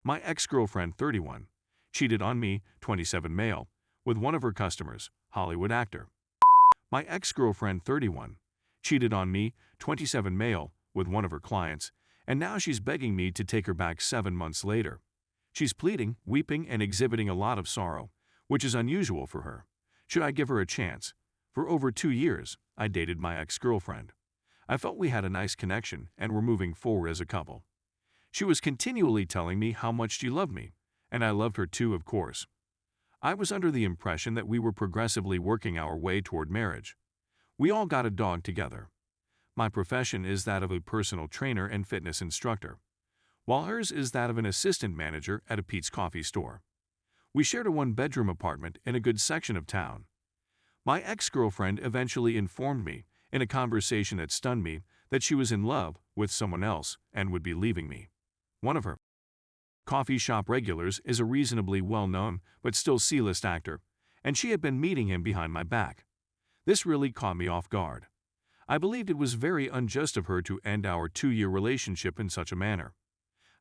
My ex-girlfriend, 31, cheated on me, 27 male, with one of her customers, Hollywood actor. My ex-girlfriend, 31, cheated on me, 27 male, with one of her clients, and now she's begging me to take her back 7 months later. She's pleading, weeping, and exhibiting a lot of sorrow, which is unusual for her. Should I give her a chance? For over 2 years, I dated my ex-girlfriend. I felt we had a nice connection and were moving forward as a couple. She was continually telling me how much she loved me, and I loved her too, of course. I was under the impression that we were progressively working our way toward marriage. We all got a dog together. My profession is that of a personal trainer and fitness instructor, while hers is that of an assistant manager at a Pete's coffee store. We shared a one-bedroom apartment in a good section of town. My ex-girlfriend eventually informed me, in a conversation that stunned me, that she was in love with someone else and would be leaving me. One of her coffee shop regulars is a reasonably well-known but still C-list actor, and she had been meeting him behind my back. This really caught me off guard. I believed it was very unjust of her to end our 2-year relationship in such a manner.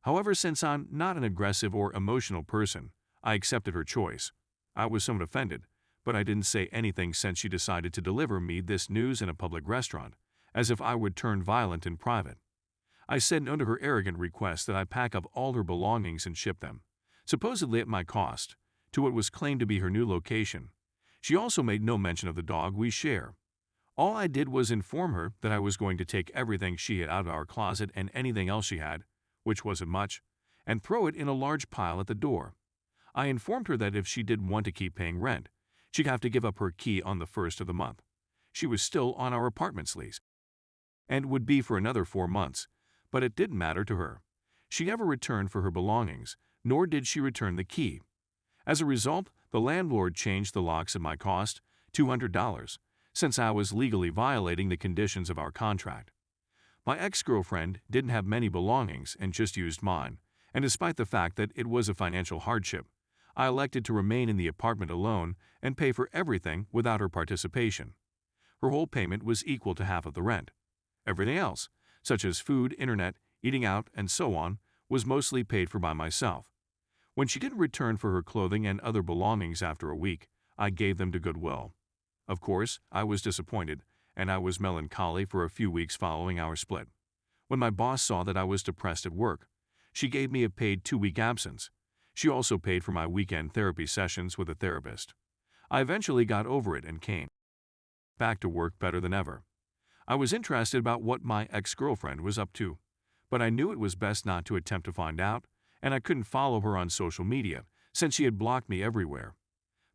However, since I'm not an aggressive or emotional person, I accepted her choice. I was somewhat offended, but I didn't say anything since she decided to deliver me this news in a public restaurant, as if I would turn violent in private. I said no to her arrogant request that I pack up all her belongings and ship them, supposedly at my cost, to what was claimed to be her new location. She also made no mention of the dog we share. All I did was inform her that I was going to take everything she had out of our closet and anything else she had, which wasn't much, and throw it in a large pile at the door. I informed her that if she did want to keep paying rent, she'd have to give up her key on the 1st of the month. She was still on our apartment's lease, and would be for another 4 months, but it didn't matter to her. She never returned for her belongings, nor did she return the key. As a result, the landlord changed the locks at my cost, $200, since I was legally violating the conditions of our contract. My ex-girlfriend didn't have many belongings and just used mine, and despite the fact that it was a financial hardship, I elected to remain in the apartment alone and pay for everything without her participation. Her whole payment was equal to half of the rent. Everything else, such as food, internet, eating out, and so on, was mostly paid for by myself. When she didn't return for her clothing and other belongings after a week, I gave them to Goodwill. Of course, I was disappointed, and I was melancholy for a few weeks following our split. When my boss saw that I was depressed at work, she gave me a paid 2-week absence. She also paid for my weekend therapy sessions with a therapist. I eventually got over it and came back to work better than ever. I was interested about what my ex-girlfriend was up to, but I knew it was best not to attempt to find out, and I couldn't follow her on social media since she had blocked me everywhere.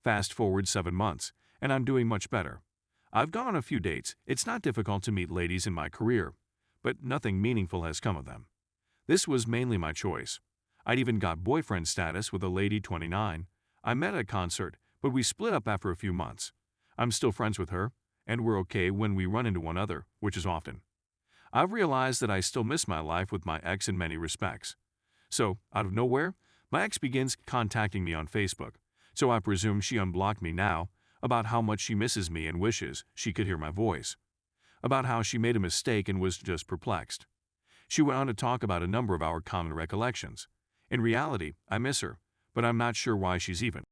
Fast forward 7 months, and I'm doing much better. I've gone on a few dates. It's not difficult to meet ladies in my career, but nothing meaningful has come of them. This was mainly my choice. I'd even got boyfriend status with a lady 29. I met at a concert, but we split up after a few months. I'm still friends with her, and we're okay when we run into one another, which is often. I've realized that I still miss my life with my ex in many respects. So, out of nowhere, my ex begins contacting me on Facebook, so I presume she unblocked me now, about how much she misses me and wishes she could hear my voice, about how she made a mistake and was just perplexed. She went on to talk about a number of our common recollections. In reality, I miss her, but I'm not sure why she's even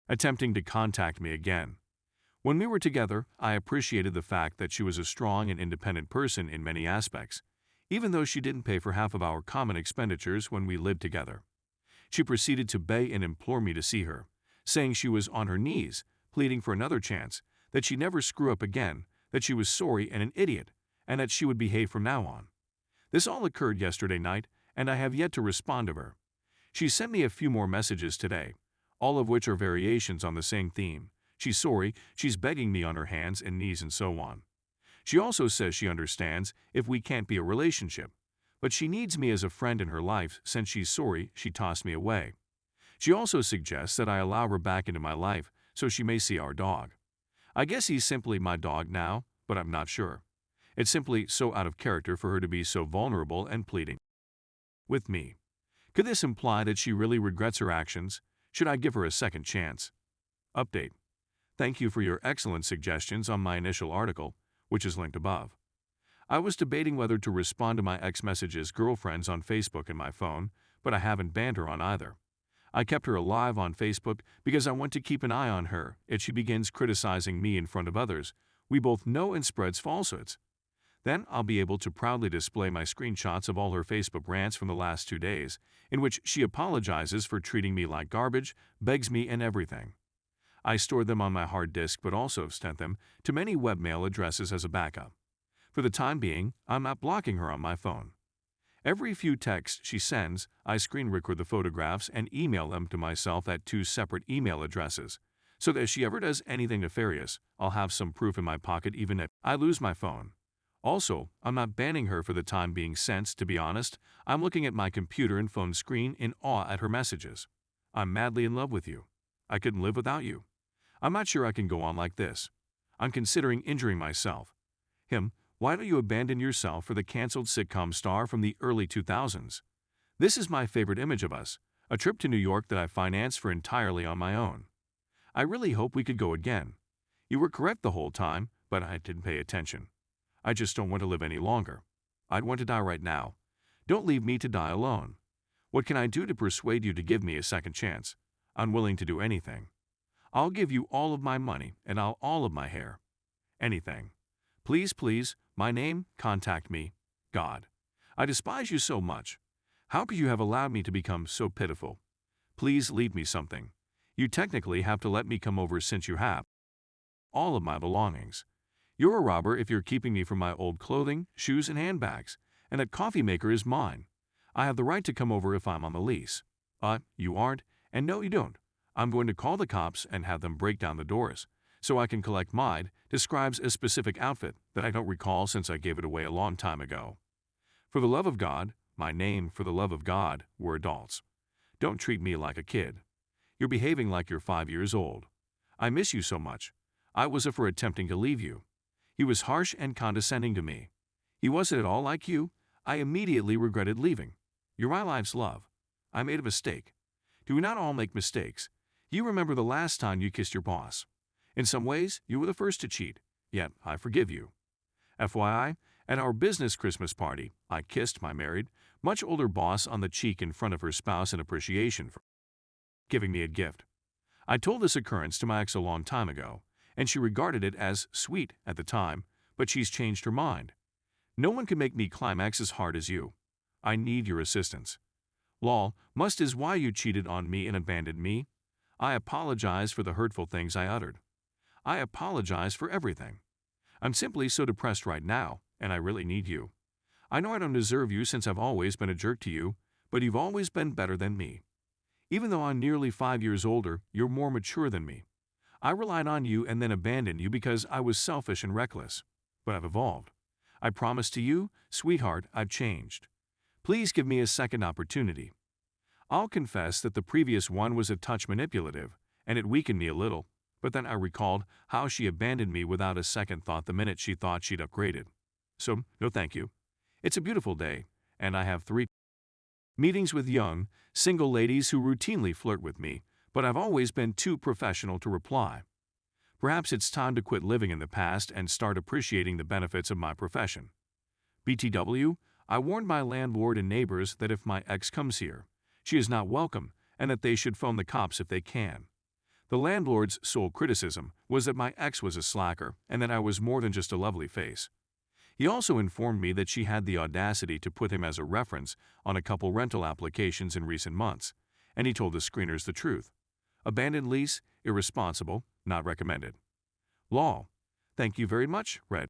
attempting to contact me again. When we were together, I appreciated the fact that she was a strong and independent person in many aspects, even though she didn't pay for half of our common expenditures when we lived together. She proceeded to beg and implore me to see her, saying she was on her knees, pleading for another chance, that she'd never screw up again, that she was sorry and an idiot, and that she would behave from now on. This all occurred yesterday night, and I have yet to respond to her. She sent me a few more messages today, all of which are variations on the same theme. She's sorry, she's begging me on her hands and knees and so on. She also says she understands if we can't be a relationship, but she needs me as a friend in her life since she's sorry she tossed me away. She also suggests that I allow her back into my life so she may see our dog. I guess he's simply my dog now, but I'm not sure. It's simply so out of character for her to be so vulnerable and pleading with me. Could this imply that she really regrets her actions? Should I give her a second chance? Update. Thank you for your excellent suggestions on my initial article, which is linked above. I was debating whether to respond to my ex-messages girlfriends on Facebook and my phone, but I haven't banned her on either. I kept her alive on Facebook because I want to keep an eye on her if she begins criticizing me in front of others we both know and spreads falsehoods. Then I'll be able to proudly display my screenshots of all her Facebook rants from the last 2 days, in which she apologizes for treating me like garbage, begs me, and everything. I stored them on my hard disk but also sent them to many webmail addresses as a backup. For the time being, I'm not blocking her on my phone. Every few texts she sends, I screen record the photographs and email them to myself at 2 separate email addresses, so that if she ever does anything nefarious, I'll have some proof in my pocket even if I lose my phone. Also, I'm not banning her for the time being since, to be honest, I'm looking at my computer and phone screen in awe at her messages. I'm madly in love with you. I couldn't live without you. I'm not sure I can go on like this. I'm considering injuring myself. Him, why don't you abandon yourself for the canceled sitcom star from the early 2000s? This is my favorite image of us, a trip to New York that I financed for entirely on my own. I really hope we could go again. You were correct the whole time, but I didn't pay attention. I just don't want to live any longer. I'd want to die right now. Don't leave me to die alone. What can I do to persuade you to give me a second chance? I'm willing to do anything. I'll give you all of my money and all of my hair. Anything. Please, please, my name, contact me. God. I despise you so much. How could you have allowed me to become so pitiful? Please leave me something. You technically have to let me come over since you have all of my belongings. You're a robber if you're keeping me from my old clothing, shoes, and handbags, and that coffee maker is mine. I have the right to come over if I'm on the lease. You aren't, and no, you don't. I'm going to call the cops and have them break down the doors, so I can collect mine. Describes a specific outfit that I don't recall since I gave it away a long time ago. For the love of God, my name, for the love of God, we're adults. Don't treat me like a kid. You're behaving like you're 5 years old. I miss you so much. I was for attempting to leave you. He was harsh and condescending to me. He wasn't at all like you. I immediately regretted leaving. You're my life's love. I made a mistake. Do we not all make mistakes? You remember the last time you kissed your boss. In some ways, you were the first to cheat, yet I forgive you. FYI, at our business Christmas party, I kissed my married, much older boss on the cheek in front of her spouse in appreciation for giving me a gift. I told this occurrence to my ex a long time ago, and she regarded it as sweet at the time, but she's changed her mind. No one can make me climax as hard as you. I need your assistance. Lol, must is why you cheated on me and abandoned me. I apologize for the hurtful things I uttered. I apologize for everything. I'm simply so depressed right now, and I really need you. I know I don't deserve you since I've always been a jerk to you, but you've always been better than me. Even though I'm nearly 5 years older, you're more mature than me. I relied on you and then abandoned you because I was selfish and reckless. But I've evolved. I promise to you, sweetheart, I've changed. Please give me a second opportunity. I'll confess that the previous one was a touch manipulative, and it weakened me a little, but then I recalled how she abandoned me without a second thought the minute she thought she'd upgraded. So, no thank you. It's a beautiful day, and I have 3 meetings with young, single ladies who routinely flirt with me, but I've always been too professional to reply. Perhaps it's time to quit living in the past and start appreciating the benefits of my profession. BTW, I warned my landlord and neighbors that if my ex comes here, she is not welcome and that they should phone the cops if they can. The landlord's sole criticism was that my ex was a slacker and that I was more than just a lovely face. He also informed me that she had the audacity to put him as a reference on a couple rental applications in recent months, and he told the screeners the truth. Abandoned lease, irresponsible, not recommended. Law. Thank you very much, Red.